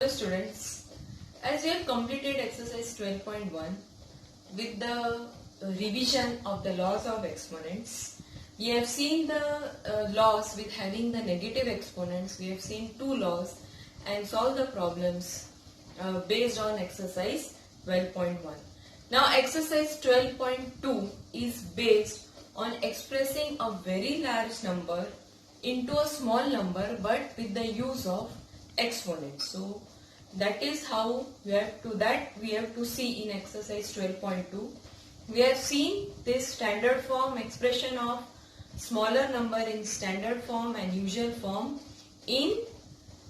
Students, as we have completed exercise 12.1 with the revision of the laws of exponents, we have seen the laws with having the negative exponents. We have seen two laws and solved the problems based on exercise 12.1. Now exercise 12.2 is based on expressing a very large number into a small number but with the use of exponents. So that is how we have to see in exercise 12.2. We have seen this standard form expression of smaller number in standard form and usual form in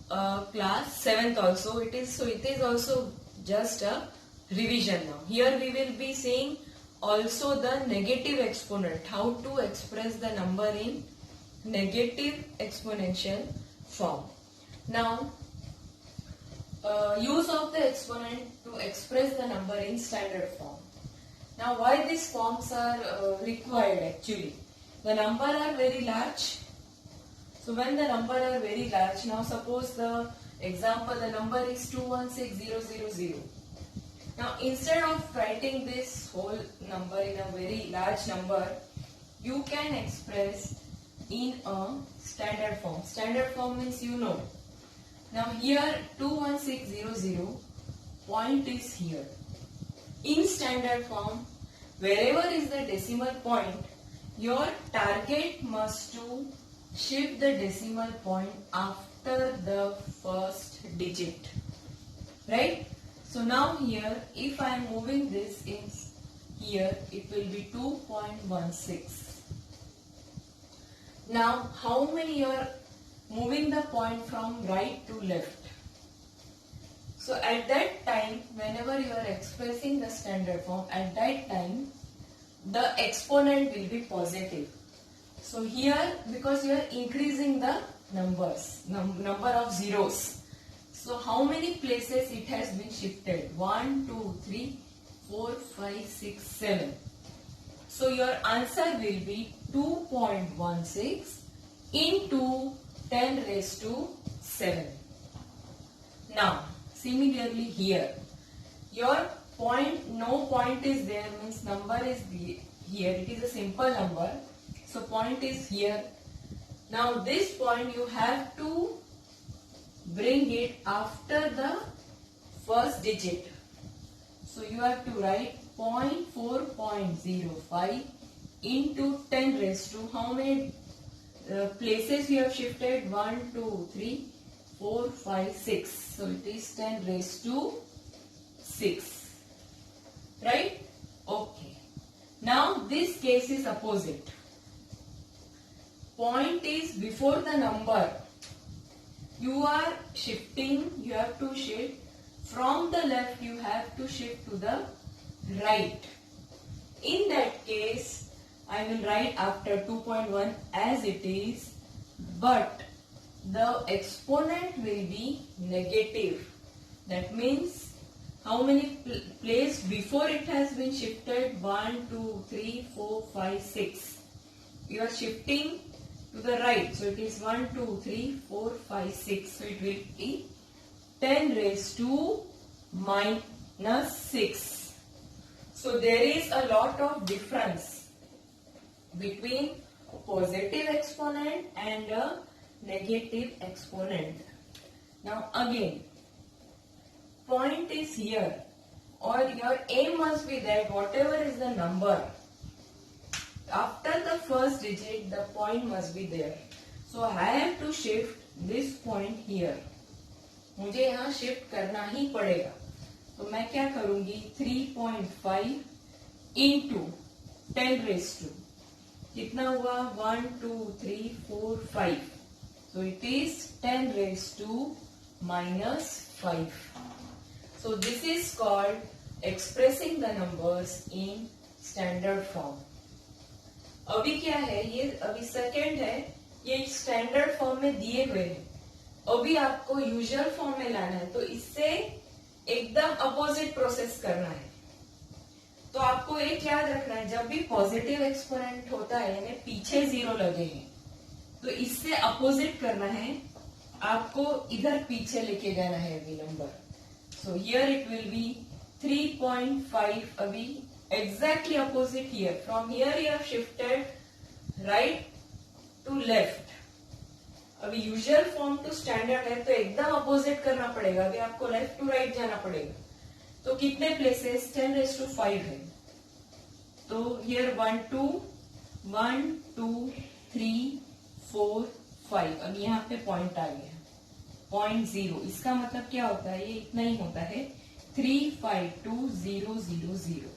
class 7th also. It is also just a revision now. Here we will be seeing also the negative exponent, how to express the number in negative exponential form. Now use of the exponent to express the number in standard form. Now why these forms are required actually? The number are very large. So when the number are very large, now suppose the example, the number is 216000. Now instead of writing this whole number in a very large number, you can express in a standard form. Standard form means you know. Now here 21600, point is here. In standard form, wherever is the decimal point, your target must to shift the decimal point after the first digit. Right? So now here, if I am moving this in here, it will be 2.16. Now how many you are moving the point from right to left? So at that time, whenever you are expressing the standard form, at that time the exponent will be positive. So here, because you are increasing the numbers, number of zeros. So how many places it has been shifted? 1, 2, 3, 4, 5, 6, 7. So your answer will be 2.16 into 10 raised to 7. Now similarly here, your point, no point is there, means number is here, it is a simple number. So point is here. Now this point you have to bring it after the first digit. So you have to write 0.4.05 into 10 raised to, how many places you have shifted? 1, 2, 3, 4, 5, 6. So it is 10 raised to 6. Right? Okay. Now this case is opposite. Point is before the number. You are shifting, you have to shift from the left, you have to shift to the right. In that case, I will write after 2.1 as it is, but the exponent will be negative. That means how many place before it has been shifted? 1, 2, 3, 4, 5, 6. You are shifting to the right. So it is 1, 2, 3, 4, 5, 6. So it will be 10 raised to minus 6. So there is a lot of difference between a positive exponent and a negative exponent. Now again, point is here, or your aim must be that whatever is the number, after the first digit the point must be there. So I have to shift this point here. मुझे यहाँ shift करना ही पड़ेगा. तो मैं क्या करूंगी? 3.5 into 10 raised to, कितना हुआ? 1, 2, 3, 4, 5. So it is 10 raised to minus 5. So this is called expressing the numbers in standard form. अभी क्या है? ये अभी सेकेंड है, ये स्टैंडर्ड फॉर्म में दिए हुए हैं. अभी आपको यूजुअल फॉर्म में लाना है, तो इससे एकदम अपोजिट प्रोसेस करना है. तो आपको एक याद रखना है, जब भी पॉजिटिव एक्सपोनेंट होता है यानी पीछे जीरो लगे हैं, तो इससे अपोजिट करना है आपको इधर पीछे लेके जाना है अभी number. So here it will be 3.5. अभी exactly opposite here. From here you have shifted right to left. अभी यूजुअल फॉर्म टू स्टैंडर्ड है तो एकदम अपोजिट करना पड़ेगा. अभी आपको लेफ्ट टू राइट जाना पड़ेगा. तो कितने प्लेसेस? 10⁵ है. तो हियर 1 2 1 2 3 4 5. अब यहाँ पे पॉइंट आ गया 0.0. इसका मतलब क्या होता है? ये इतना ही होता है 352,000.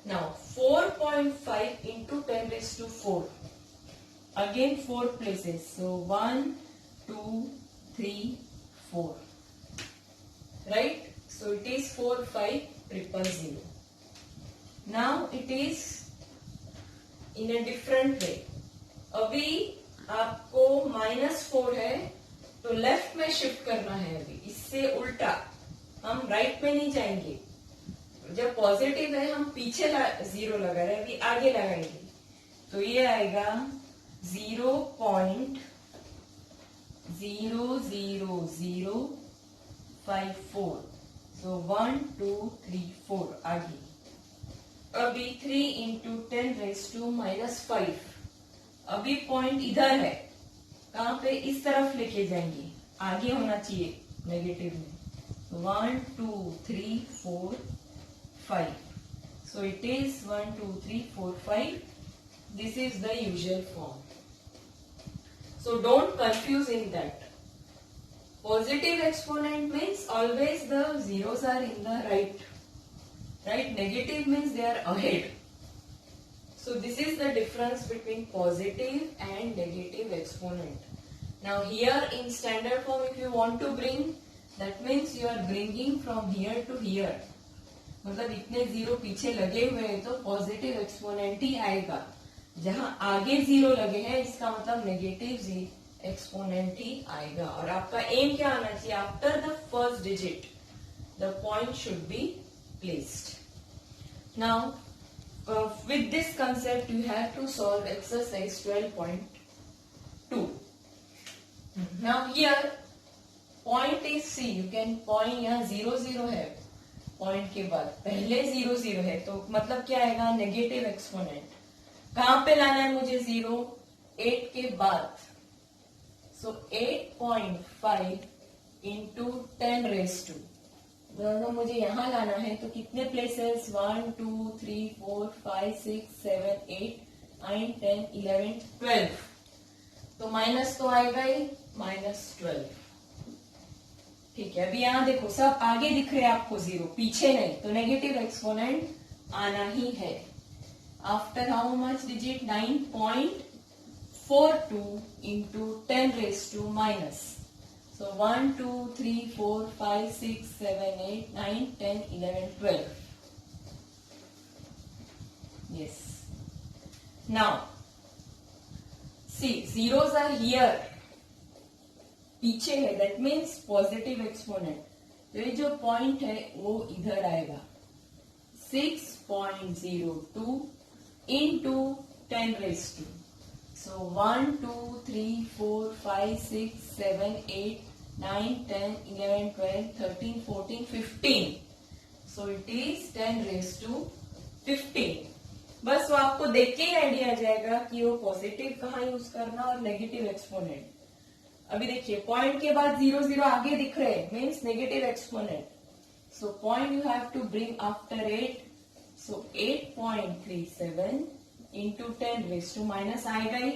Now 4.5 into 10⁴. Again 4 places. So 1 2 3 4. Right? So it is 4,5,000. Now it is in a different way. अभी आपको -4 है तो लेफ्ट में शिफ्ट करना है. अभी इससे उल्टा हम राइट में नहीं जाएंगे. जब पॉजिटिव है हम पीछे 0 लगा रहे हैं, अभी आगे लगाएंगे. तो ये आएगा 0.00054. सो 1 2 3 4 आगे. अभी 3 into 10⁻⁻5. अभी पॉइंट इधर है. कहां पे? इस तरफ लेके जाएंगे. आगे होना चाहिए नेगेटिव में. 1 2 3 4 5. So it is 1 2 3 4 5. This is the usual form. So don't confuse in that. Positive exponent means always the zeros are in the right. Right? Negative means they are ahead. So this is the difference between positive and negative exponent. Now here in standard form if you want to bring, that means you are bringing from here to here. मतलब इतने 0 पीछे लगे हुए हैं तो positive exponent ही आएगा. जहां आगे 0 लगे हैं इसका मतलब नेगेटिव एक्सपोनेंट ही आएगा. और आपका एम क्या आना चाहिए? After the first digit the point should be placed. Now with this concept you have to solve exercise 12.2. Now here point is C. You can point. यहाँ 0 0 है पॉइंट के बाद. पहले 0 0 है तो मतलब क्या आएगा? Negative exponent. कहां पे लाना है मुझे 0? 8 के बाद. सो 8.5 into 10⁻². दोनों मुझे यहाँ लाना है तो कितने प्लेसेस? 1 2 3 4 5 6 7 8 9 10 11 12. तो माइनस तो आएगा ही. -12. ठीक है. अभी यहाँ देखो सब आगे दिख रहे हैं आपको 0, पीछे नहीं. तो नेगेटिव एक्सपोनेंट आना ही है. After how much digit? 9.42 into 10⁻⁻. So 1 2 3 4 5 6 7 8 9 10 11 12. Yes. Now see, zeros are here. पीछे है. That means positive exponent. तो ये जो पॉइंट है वो इधर आएगा. 6.02 into 10⁻². So 1 2 3 4 5 6 7 8 9 10 11 12 13 14 15. So it is 10⁻15. बस वो आपको देख के ही आइडिया आ जाएगा कि वो पॉजिटिव कहाँ यूज करना और नेगेटिव एक्सपोनेंट. अभी देखिए पॉइंट के बाद 0 0 आगे दिख रहे हैं means negative exponent. So point you have to bring after 8. सो 8.37 into 10⁻⁻ आएगा ही.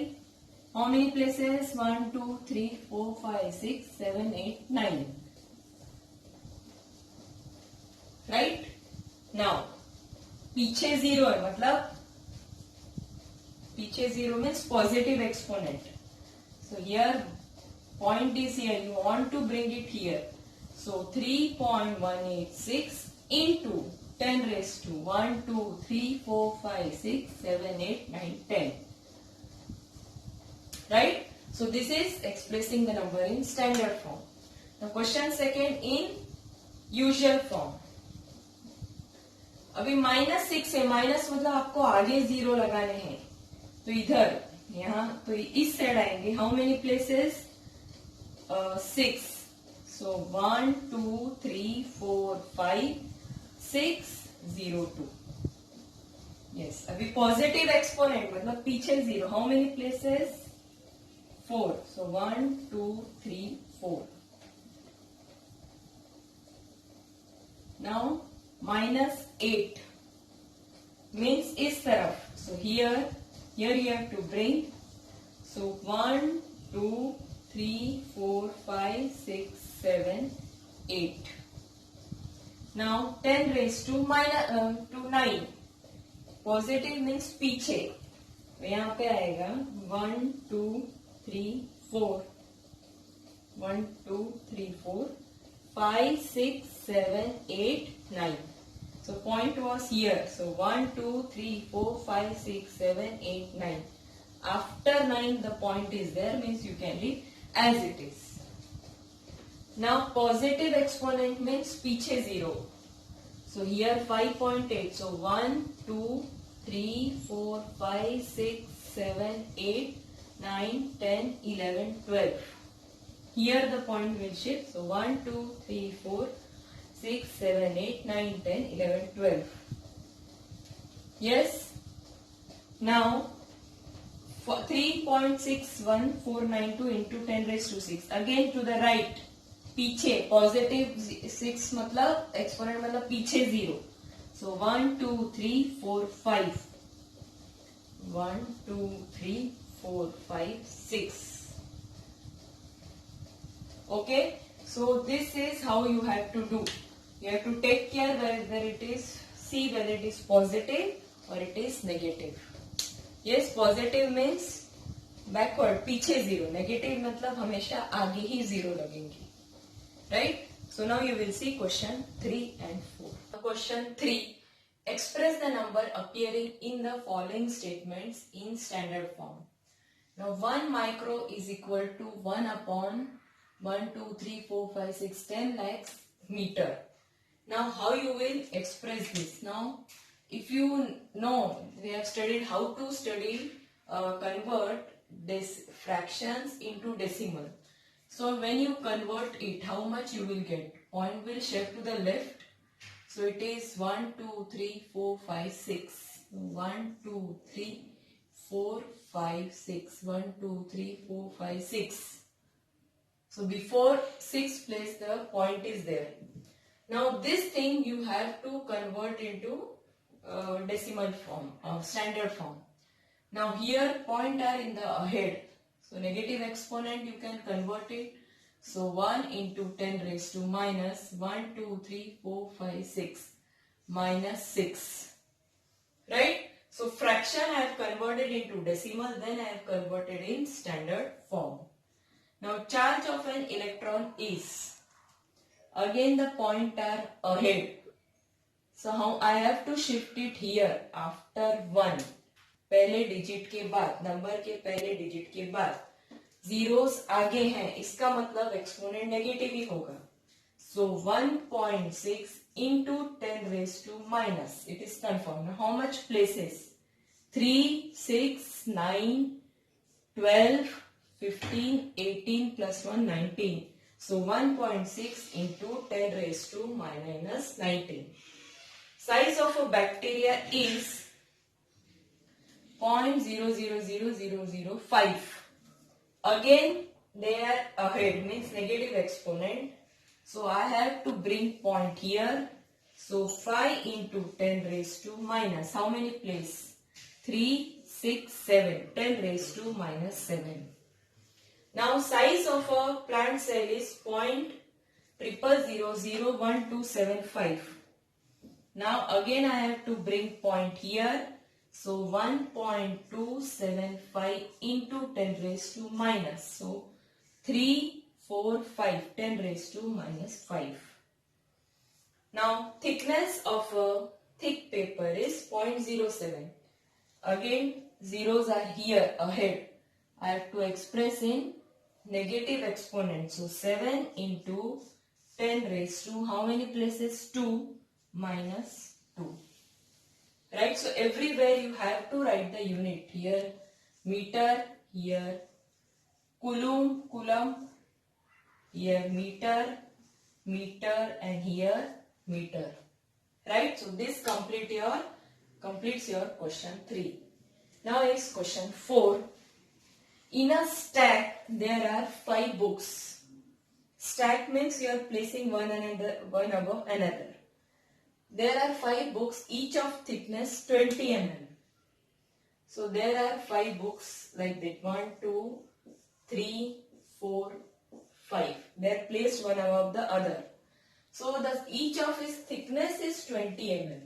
How many places? 1 2 3 4 5 6 7 8 9. Right. Now पीछे 0 है मतलब पीछे 0 means positive exponent. So here point is here. You want to bring it here. So 3.186 into 10⁻1 2 3 4 5 6 7 8 9 10. Right? So this is expressing the number in standard form. Now question second in usual form. अभी -6 है. Minus मतलब आपको आगे 0 लगाने हैं. तो इधर यहाँ तो इस साइड आएंगे. How many places? 6. So 1, 2, 3, 4, 5, 6, 0, 2. Yes. अभी पॉजिटिव एक्सपोनेंट मतलब पीछे 0. How many places? 4. So 1, 2, 3, 4. Now minus 8 means इस तरफ. So here you have to bring. So 1, 2, 3, 4, 5, 6, 7, 8. Now 10 raised to 9. Positive means पीछे. तो यहाँ पे आएगा 1, 2, 3, 4. 1, 2, 3, 4, 5, 6, 7, 8, 9. So point was here. So 1, 2, 3, 4, 5, 6, 7, 8, 9. After 9 the point is there, means you can leave as it is. Now positive exponent means पीछे 0. So here 5.8. So 1, 2, 3, 4, 5, 6, 7, 8, 9, 10, 11, 12. Here the point will shift. So 1, 2, 3, 4, 6, 7, 8, 9, 10, 11, 12. Yes. Now 3.61492 into 10 raised to 6. Again to the right. पीछे positive 6 मतलब exponent मतलब पीछे 0. So 1, 2, 3, 4, 5. 1, 2, 3, 4, 5, 6. Okay. So this is how you have to do. You have to take care whether it is, see whether it is positive or it is negative. Yes, positive means backward, पीछे 0. Negative मतलब हमेशा आगे ही 0 लगेंगी. Right? So now you will see question 3 and 4. Question 3. Express the number appearing in the following statements in standard form. Now 1 micro is equal to 1 upon 1, 2, 3, 4, 5, 6, 10 lakhs meter. Now how you will express this? Now if you know, we have studied how to convert this fractions into decimal. So when you convert it, how much you will get? Point will shift to the left. So it is 1, 2, 3, 4, 5, 6. 1, 2, 3, 4, 5, 6. 1, 2, 3, 4, 5, 6. So before 6th place the point is there. Now this thing you have to convert into decimal form, standard form. Now here point are in the ahead. So negative exponent you can convert it. So 1 into 10 raised to minus 1, 2, 3, 4, 5, 6 minus 6. Right? So fraction I have converted into decimal, then I have converted in standard form. Now charge of an electron is, again the point are ahead. So how I have to shift it here after 1. पहले digit के बाद, number के पहले digit के बाद zeros आगे हैं, इसका मतलब एक्सपोनेंट नेगेटिव ही होगा. सो 1.6 into 10 raised to minus. It is confirmed. How much places? 3, 6, 9, 12, 15, 18 plus 1, 19. So 1.6 into 10 raised to minus 19. Size of a bacteria is 0.000005. Again they are ahead, means negative exponent. So I have to bring point here. So 5 into 10 raised to minus. How many place? 3, 6, 7. 10 raised to minus 7. Now size of a plant cell is 0.00001275. Now again I have to bring point here. So 1.275 into 10 raised to minus. So 3, 4, 5. 10 raised to minus 5. Now thickness of a thick paper is 0.07. Again zeros are here ahead. I have to express in negative exponent. So 7 into 10 raised to how many places? 2 minus 2. Right, so everywhere you have to write the unit. Here meter, here coulomb, here meter, meter, and here meter. Right? So this completes your question 3. Now is question 4. In a stack there are 5 books. Stack means you are placing one above another. There are 5 books, each of thickness 20 mm. So there are 5 books like that. 1, 2, 3, 4, 5. They are placed one above the other. So each of its thickness is 20 mm.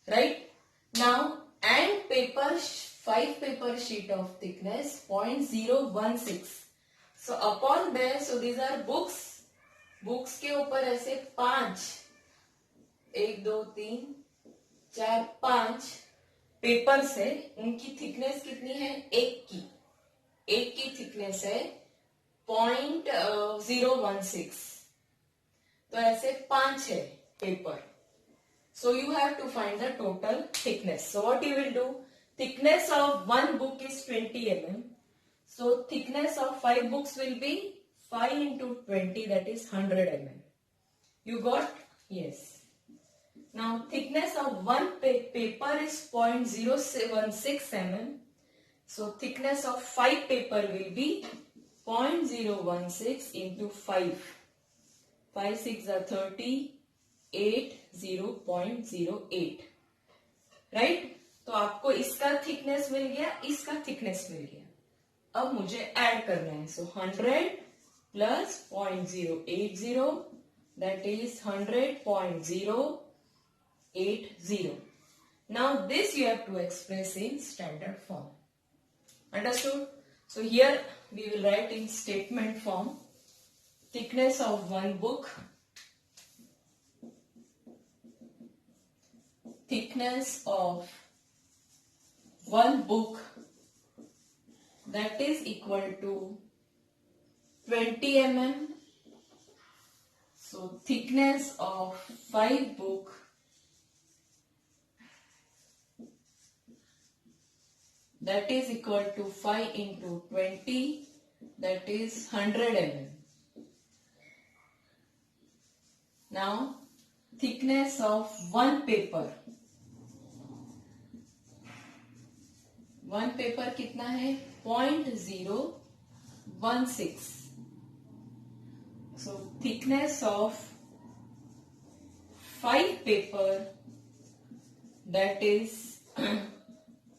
Right? Now, and 5 paper sheet of thickness 0.016. So upon there, so these are books. Books के ऊपर ऐसे 5, 1, 2, 3, 4, 5 paper से उनकी thickness कितनी है? एक की thickness है 0.016. तो ऐसे 5 है paper. So you have to find the total thickness. So what you will do? Thickness of one book is 20 mm. So thickness of 5 books will be 5 into 20, that is 100 mm. You got? Yes. Now thickness of one paper is 0.016 mm. So thickness of 5 paper will be 0.016 into 5. 5 6 are 30. 0.08. Right? तो आपको इसका thickness मिल गया, इसका thickness मिल गया. अब मुझे add करना है. So 100 plus 0.080 that is 100.080. Now this you have to express in standard form. Understood? So here we will write in statement form. Thickness of one book, thickness of one book, that is equal to 20 mm. So thickness of 5 book that is equal to 5 into 20, that is 100 mm. Now thickness of one paper कितना है? 0.016. So thickness of 5 paper, that is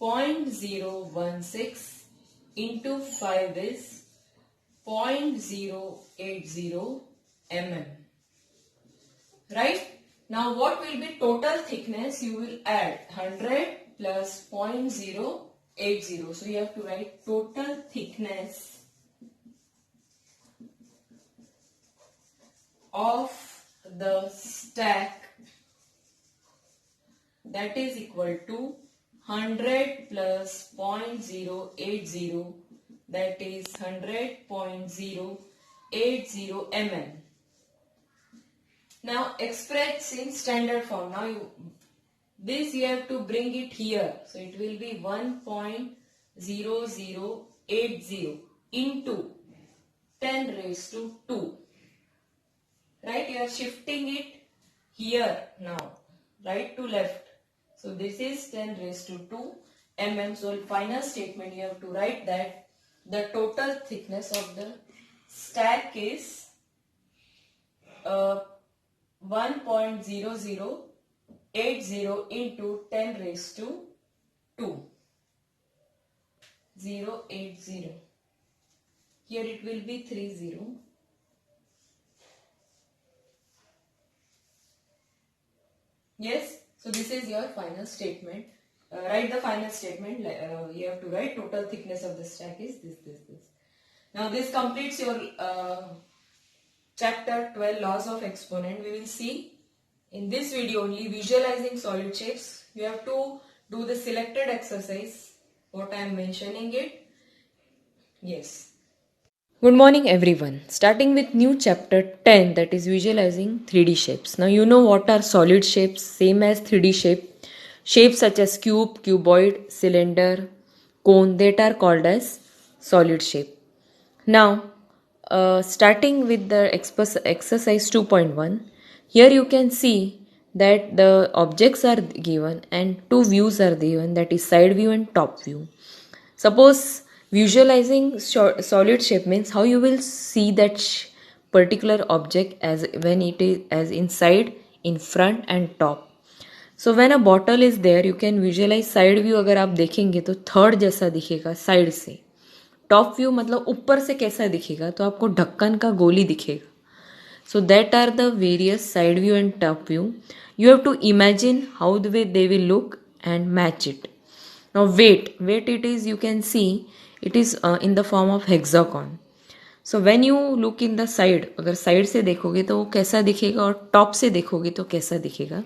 0.016 into 5 is 0.080 mm. Right? Now what will be total thickness? You will add 100 plus 0.080. So you have to write total thickness of the stack, that is equal to 100 plus 0.080, that is 100.080 mm. Now express in standard form. Now this you have to bring it here. So it will be 1.0080 into 10 raised to 2. Right? You are shifting it here now. Right to left. So this is 10 raised to 2 mm. So final statement you have to write that the total thickness of the stack is 1.0080 into 10 raised to 2. 080. Here it will be 30. Yes. So this is your final statement. Write the final statement. You have to write total thickness of the stack is this. Now this completes your chapter 12 laws of exponent. We will see in this video only visualizing solid shapes. You have to do the selected exercise what I am mentioning it. Yes. Good morning everyone. Starting with new chapter 10, that is visualizing 3D shapes. Now you know what are solid shapes, same as 3D shape. Shapes such as cube, cuboid, cylinder, cone, that are called as solid shape. Now Starting with the exercise 2.1, here you can see that the objects are given and two views are given, that is side view and top view. Suppose visualizing solid shape means how you will see that particular object as when it is as inside, in front and top. So when a bottle is there, you can visualize side view. अगर आप देखेंगे तो third जैसा दिखेगा side से. Top view मतलब ऊपर से कैसा दिखेगा, तो आपको ढक्कन का गोली दिखेगा. So that are the various side view and top view. You have to imagine how the way they will look and match it. Now weight it is, you can see it is in the form of hexagon. So when you look in the side, अगर side से देखोगे तो वो कैसा दिखेगा और top से देखोगे तो कैसा दिखेगा.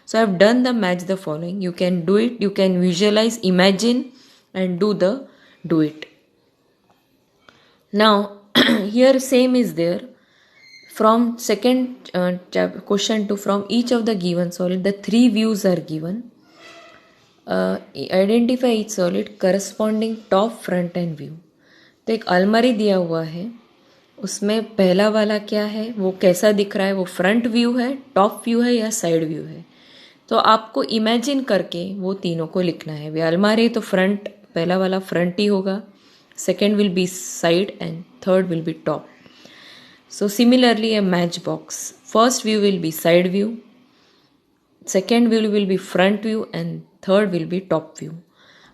So I have done the match the following. You can do it, you can visualize, imagine and do it. Now here same is there. From second question to from each of the given solid, the three views are given. Identify each solid corresponding top, front and view. तो एक अलमारी दिया हुआ है, उसमें पहला वाला क्या है, वो कैसा दिख रहा है, वो फ्रंट व्यू है, टॉप व्यू है या साइड व्यू है. तो आपको इमेजिन करके वो तीनों को लिखना है. वे अलमारी तो फ्रंट, पहला वाला फ्रंट ही होगा, second will be side and third will be top. So similarly a matchbox, first view will be side view, second view will be front view and third will be top view.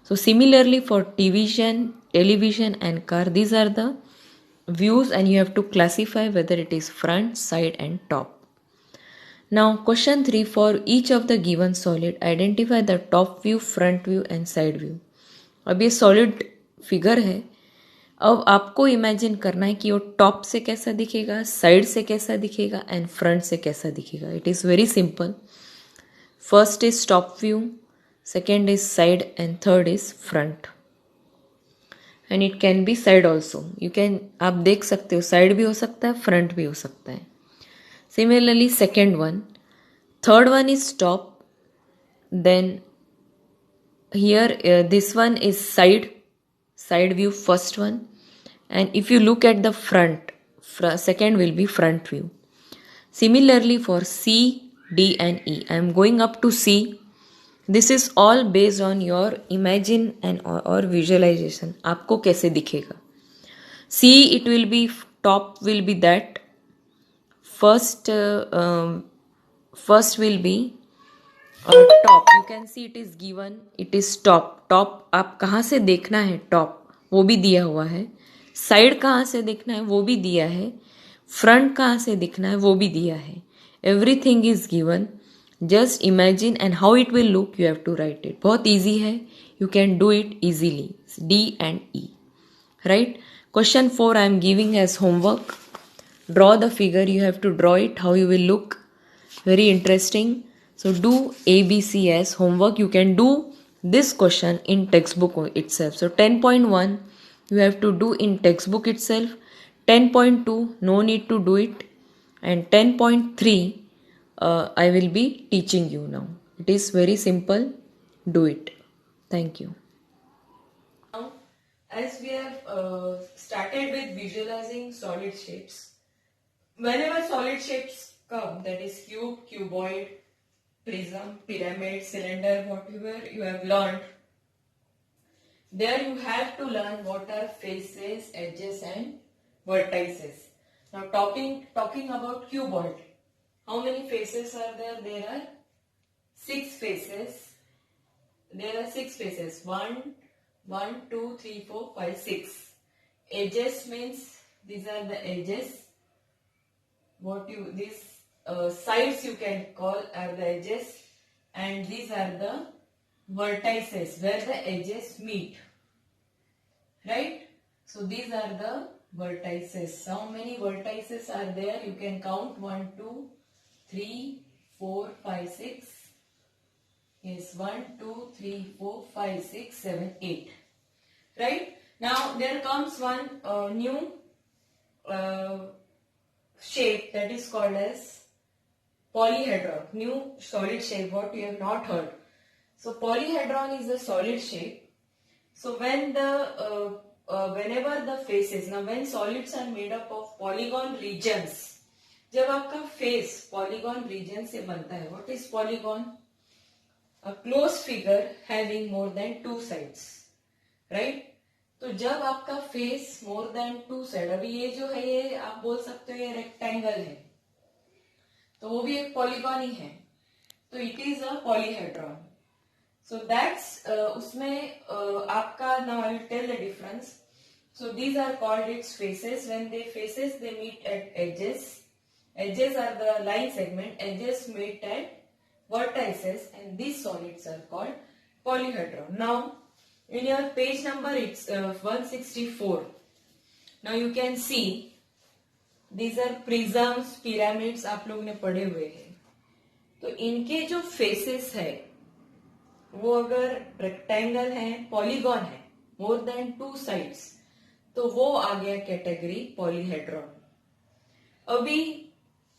So similarly for television and car, these are the views and you have to classify whether it is front, side and top. Now question 3, for each of the given solid identify the top view, front view and side view. अब ये solid figure है, अब आपको imagine करना है कि वो top से कैसा दिखेगा, साइड से कैसा दिखेगा एंड फ्रंट से कैसा दिखेगा. It is very simple. First is top view, second is side and third is front. And it can be side also. You can, आप देख सकते हो साइड भी हो सकता है, फ्रंट भी हो सकता है. Similarly second one, third one is top, then here this one is side view, first one, and if you look at the front, second will be front view. Similarly for C, D and E, I am going up to C. This is all based on your imagine and or visualization. आपको कैसे दिखेगा. C, it will be top will be that first will be top. You can see it is given, it is top. Top आप कहाँ से देखना है, top वो भी दिया हुआ है. साइड कहाँ से देखना है वो भी दिया है. फ्रंट कहाँ से दिखना है वो भी दिया है. Everything is given. Just imagine and how it will look, you have to write it. बहुत ईजी है, you can do it easily. D and E, right? Question 4 I am giving as homework. Draw the figure, you have to draw it, how you will look. Very interesting. So do ABC as homework. You can do this question in textbook itself. So 10.1 you have to do in textbook itself. 10.2 no need to do it. And 10.3 I will be teaching you now. It is very simple. Do it. Thank you. Now, as we have started with visualizing solid shapes, whenever solid shapes come, that is cube, cuboid, prism, pyramid, cylinder, whatever you have learned, there you have to learn what are faces, edges and vertices. Now talking about cuboid, how many faces are there? There are 6 faces. There are 6 faces. 1, 2, 3, 4, 5, 6. Edges means these are the edges. Sides you can call are the edges, and these are the vertices where the edges meet, right? So these are the vertices. How many vertices are there? You can count 1, 2, 3, 4, 5, 6. Yes, 1, 2, 3, 4, 5, 6, 7, 8. Right? Now there comes one new shape that is called as polyhedron. New solid shape, what you have not heard. So polyhedron is a solid shape. So when the whenever the faces, now when solids are made up of polygon regions, जब आपका face polygon reason से बनता है, what is polygon? A close figure having more than two sides, right? तो जब आपका face more than two side, अभी ये जो है ये आप बोल सकते हो ये रेक्टेंगल है, तो वो भी एक पॉलीगॉन ही है, तो it is a polyhedron. So that's उसमें आपका, now I will tell the difference. So these are called its faces. When they faces, they meet at edges. Edges are the line segment. Edges meet at vertices, and these solids are called polyhedron. Now, in your page number, it's 164. Now you can see these are prisms, pyramids. आप लोग ने पढ़े हुए हैं. तो इनके जो faces है, वो अगर rectangle है, polygon है, more than two sides, तो वो आ गया कैटेगरी पॉलीहेड्रॉन. अभी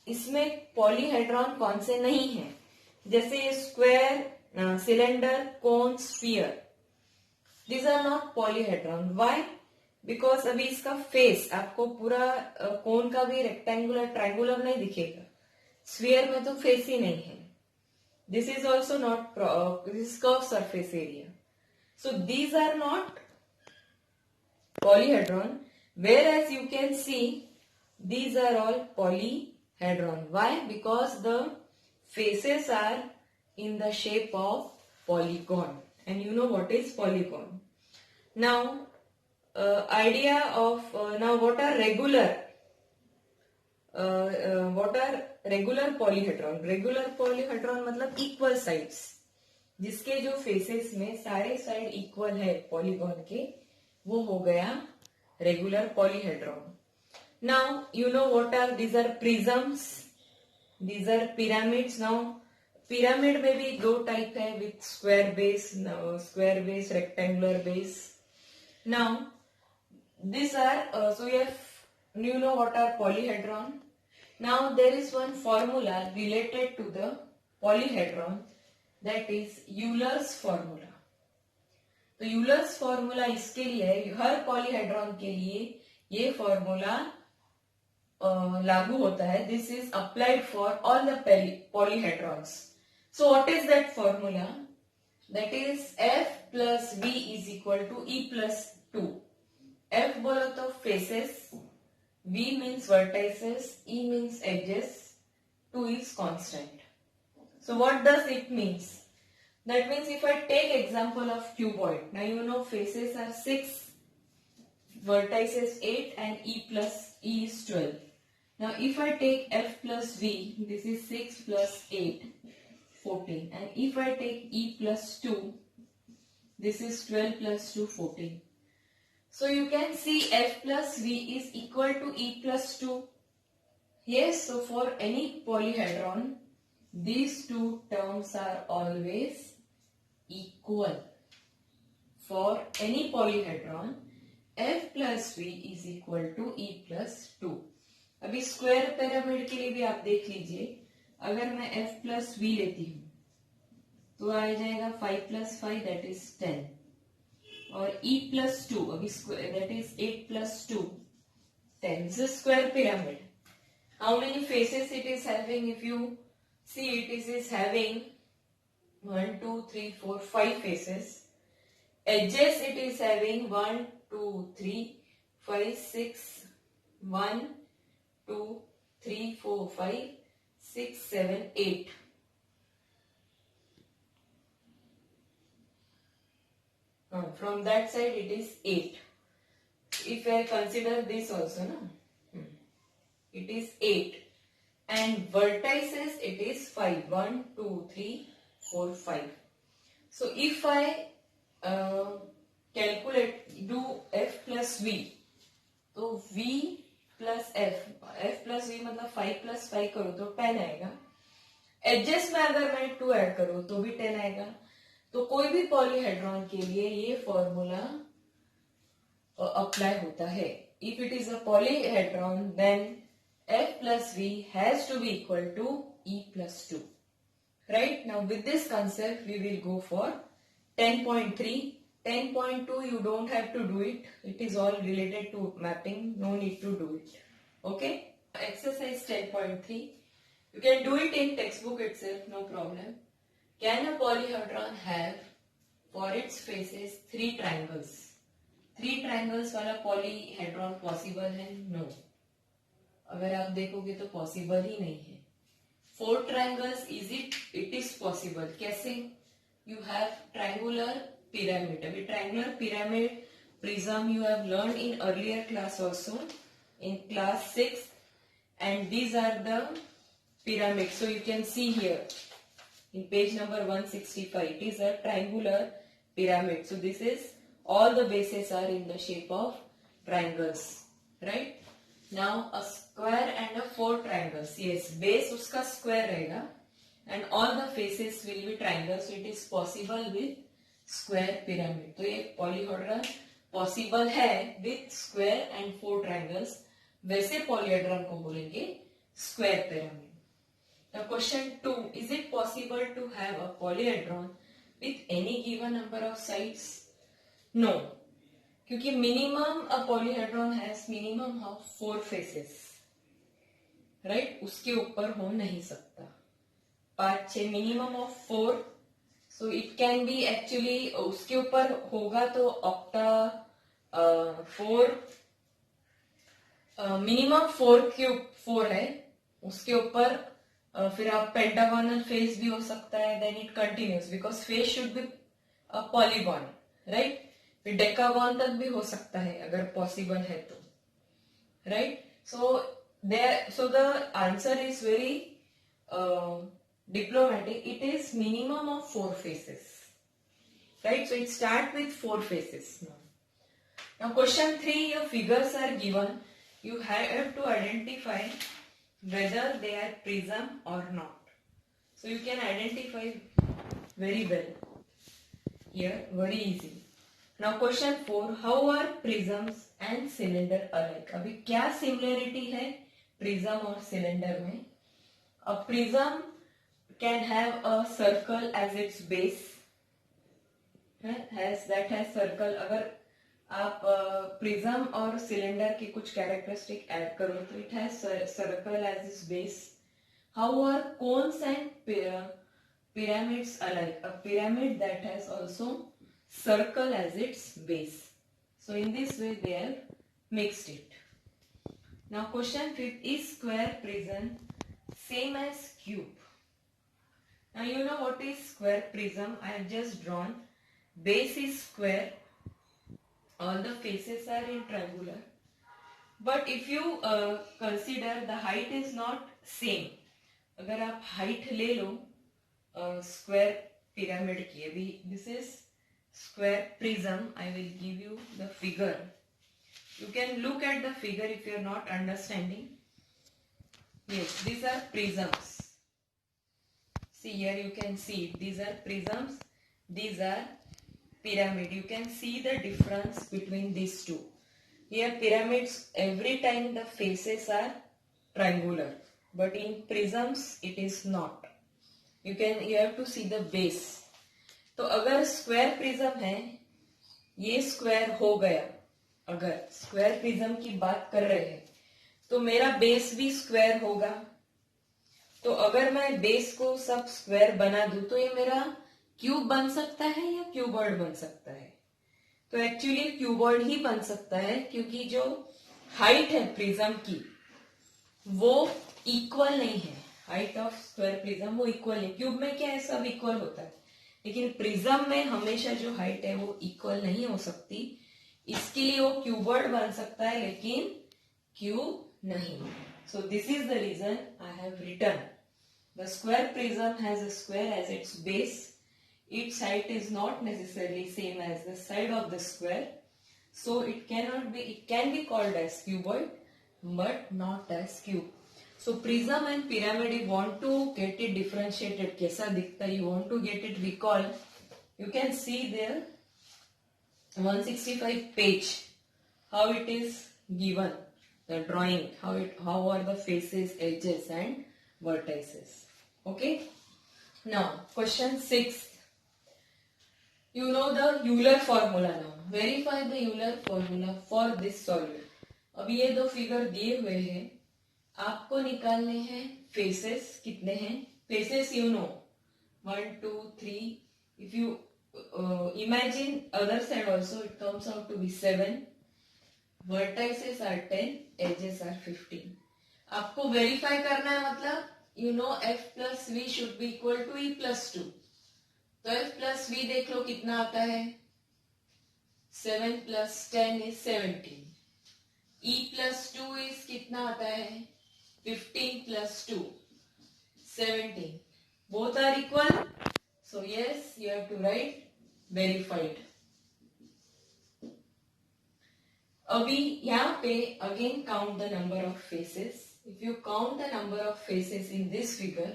इसमें पॉलीहेड्रॉन कौन से नहीं है, जैसे ये square, cylinder, cone, sphere, these are not polyhedron. Why? Because अभी इसका फेस आपको पूरा कोन का भी रेक्टेंगुलर, ट्रायंगुलर नहीं दिखेगा. स्फीयर में तो फेस ही नहीं है. This is also not, this curve surface area. So these are not polyhedron, whereas you can see these are all polyhedron. Why? Because the faces are in the shape of polygon, and you know what is polygon. Now idea of now what are regular polyhedron? Regular polyhedron मतलब equal sides, जिसके जो faces में सारे side equal है polygon के, वो हो गया regular polyhedron. Now you know what are these are prisms, these are pyramids. Now pyramid में भी दो टाइप है, with square base, rectangular base. Now this are so you know what are polyhedron. Now there is one formula related to the polyhedron, that is Euler's formula. तो Euler's formula इसके लिए है, हर polyhedron के लिए ये formula लागू होता है. This is applied for all the polyhedrons. So what is that formula? That is F plus B is equal to E plus 2. F बोलो तो faces, V means vertices, E means edges, 2 is constant. So what does it means? That means if I take example of cuboid, now you know faces are 6, vertices 8, and E is 12. Now if I take F plus V, this is 6 plus 8, 14. And if I take E plus 2, this is 12 plus 2, 14. So you can see F plus V is equal to E plus 2. Yes, so for any polyhedron, these two terms are always equal. For any polyhedron, F plus V is equal to E plus 2. अभी square pyramid के लिए भी आप देख लीजिए, अगर मैं F plus V लेती हूँ तो आ जाएगा 5 plus 5 that is 10, और E plus 2 अभी square that is 8 plus 2 10. This is square pyramid. How many faces it is having? If you see, it is having 1, 2, 3, 4, 5 faces. Edges it is having 1, 2, 3, 5, 6, 1, 2, 3, 4, 5, 6, 7, 8. From that side it is 8. If I consider this also, no? It is 8. And vertices it is 5. 1, 2, 3, 4, 5. So if I calculate, do F plus V, तो V plus F plus V मतलब 5 plus 5 करो तो 10 आएगा. Adjust में अगर मैं 2 add करूं तो भी 10 आएगा. तो कोई भी पॉलीहेड्रॉन के लिए ये फॉर्मूला अप्लाई होता है. If it is a polyhedron, then F plus V has to be equal to E plus 2. Right? Now with this concept we will go for 10.3 10.2 you don't have to do it. It is all related to mapping. No need to do it. Okay. Exercise 10.3. You can do it in textbook itself. No problem. Can a polyhedron have for its faces 3 triangles? 3 triangles वाला polyhedron possible है? No. अगर आप देखोगे तो possible ही नहीं है. 4 triangles, is it? It is possible. कैसे? You have triangular pyramid. अभी triangular pyramid prism you have learned in earlier class also, in class 6, and these are the pyramids. So you can see here in page number 165, it is a triangular pyramid. So this is, all the bases are in the shape of triangles, right? Now a square and a 4 triangles. Yes, base uska square रहेगा and all the faces will be triangles. So it is possible with square pyramid. तो ये polyhedron possible है with square and 4 triangles. वैसे polyhedron को बोलेंगे square pyramid. Now question 2, is it possible to have a polyhedron with any given number of sides? No, क्योंकि minimum a polyhedron has minimum of 4 faces, right? उसके ऊपर हो नहीं सकता. 5-6 minimum of 4. So it can be actually, उसके ऊपर होगा तो octa 4, minimum 4 क्यूब 4 है. उसके ऊपर फिर आप पेंटागोनल फेस भी हो सकता है. Then it continues because face should be a polygon, right? फिर डेकागॉन तक भी हो सकता है अगर पॉसिबल है तो, right? So the answer is very diplomatic. It is minimum of 4 faces, right? So it starts with 4 faces. Now question 3, your figures are given. You have to identify whether they are prism or not. So you can identify very well here, very easy. Now question 4, how are prisms and cylinder alike? अभी क्या similarity है prism और cylinder में? A prism can have a circle as its base, has circle. अगर आप prism और cylinder के कुछ कैरेक्टरिस्टिक ऐड करो तो it has circle as its base. How are cones and pyramids alike? A pyramid that has also circle as its base. So in this way they have mixed it. Now question 5, is square prism same as cube? Now you know what is square prism. I have just drawn. Base is square. All the faces are in triangular. But if you consider the height is not same. अगर आप height ले लो square pyramid की, अभी this is square prism. I will give you the figure. You can look at the figure if you are not understanding. Yes, these are prisms. See here you can see it. These are prisms. These are pyramid. You can see the difference between these two. Here pyramids, every time the faces are triangular, but in prisms it is not. You have to see the base. तो अगर square prism है, ये square हो गया, अगर square prism की बात कर रहे हैं तो मेरा बेस भी स्क्वायर होगा. तो अगर मैं बेस को सब स्क्वायर बना दूं तो ये मेरा क्यूब बन सकता है या क्यूबॉइड बन सकता है? तो एक्चुअली क्यूबॉइड ही बन सकता है, क्योंकि जो हाइट है प्रिज्म की वो इक्वल नहीं है. हाइट ऑफ स्क्वायर प्रिज्म वो इक्वल है. क्यूब में क्या है, सब इक्वल होता है, लेकिन प्रिज्म में हमेशा जो हाइट है वो इक्वल नहीं हो सकती. इसके लिए वो क्यूबॉइड बन सकता है लेकिन क्यूब नहीं. So this is the reason I have written the square prism has a square as its base. Its height is not necessarily same as the side of the square, so it can be called as cuboid but not as cube. So prism and pyramid, you want to get it differentiated, कैसा दिखता है, you want to get it recall, you can see there 165 page how it is given, the drawing, how are the faces, edges and vertices. Okay, now question 6, You know the Euler formula now. Verify the Euler formula for this solid. अब ये दो figure दिए हुए हैं, आपको निकालने हैं faces. कितने हैं faces? You know 1 2 3. If you imagine other side also, it comes out to be 7. Vertices are 10, edges are 15. आपको वेरीफाई करना है, मतलब you know f plus V should be equal to e plus 2. तो f plus we देख लो कितना आता है. 7 plus 10 is 17. e plus 2 is कितना आता है? 15 plus 2 17. Both are equal. So yes, you have to write verified. अभी यहाँ पे again count the number of faces. If you count the number of faces in this figure,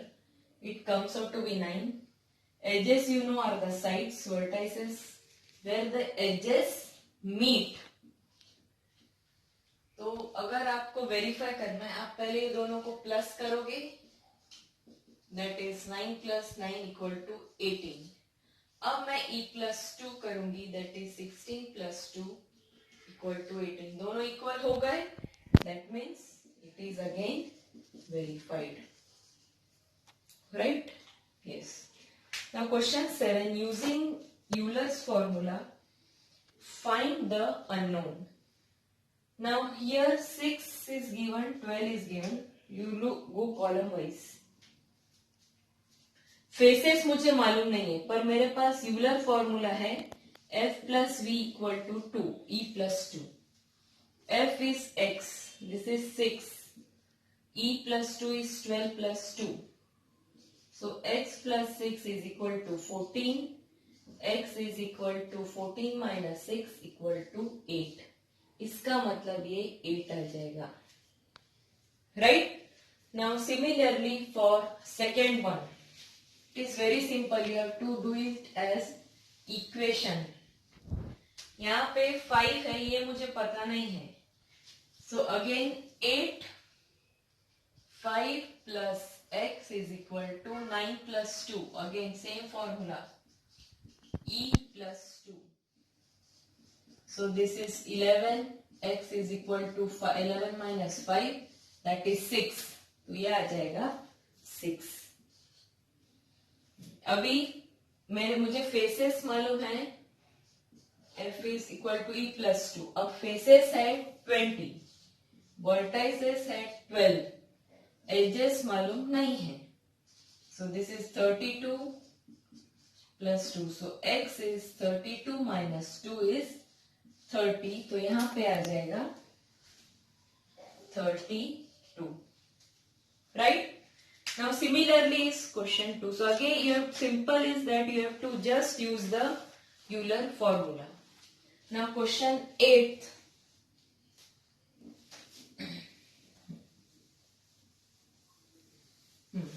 it comes out to be 9. Edges you know are the sides, vertices, where the edges meet. तो अगर आपको verify करना है, आप पहले ये दोनों को प्लस करोगे. That is 9 plus 9 equal to 18. अब मैं e plus 2 करूंगी. That is 16 plus 2 equal to 18. दोनों इक्वल हो गए. That means it is again verified. Right? Yes. Now question 7. Using Euler's formula, find the unknown. Now here 6 is given, 12 is given. You look, go column wise. Faces मुझे मालूम नहीं है, पर मेरे पास यूलर फॉर्मूला है f plus V equal to 2 e plus 2. f is x, this is 6, e plus 2 is 12 plus 2. So x plus 6 is equal to 14. x is equal to 14 minus 6 equal to 8. इसका मतलब ये 8 आ जाएगा. Right? Now similarly for second one. It is very simple. You have to do it as equation. यहाँ पे 5 है, ये मुझे पता नहीं है. So again 8, 5 plus x is equal to 9 plus 2. Again same formula. E plus 2. So this is 11. X is equal to 11 minus 5. That is 6. तो ये आ जाएगा 6. अभी मुझे फेसेस मालूम है. f is equal to e plus 2. अब फेसेस है 20, vertices है 12, एजेस मालूम नहीं है. So this is 32 plus 2. So x is 32 minus 2 is 30. तो यहाँ पे आ जाएगा 32. Right? Now similarly is question 2. So again you have simple is that you have to just use the Euler formula. Now question 8.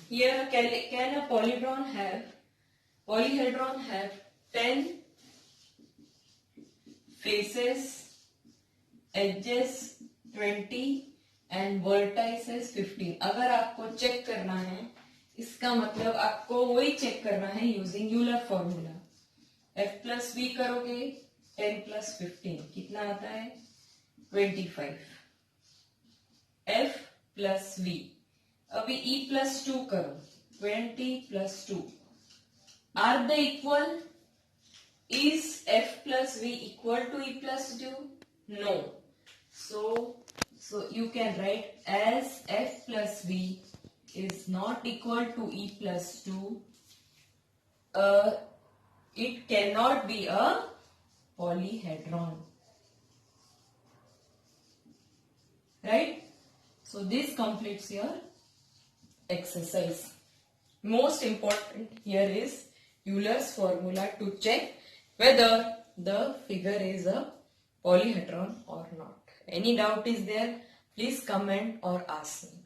Here can a polyhedron have 10 faces, edges 20 and vertices 15. अगर आपको check करना है, इसका मतलब आपको वही check करना है using Euler formula. f plus V करोगे 10 प्लस 15 कितना आता है? 25. f plus V. अभी e प्लस 2 करो. 20 plus 2. Are the equal? Is f plus v equal to e plus 2? No. So you can write as f plus v is not equal to e plus 2. It cannot be a polyhedron. Right? So this completes your exercise. Most important here is Euler's formula to check whether the figure is a polyhedron or not. Any doubt is there, please comment or ask me.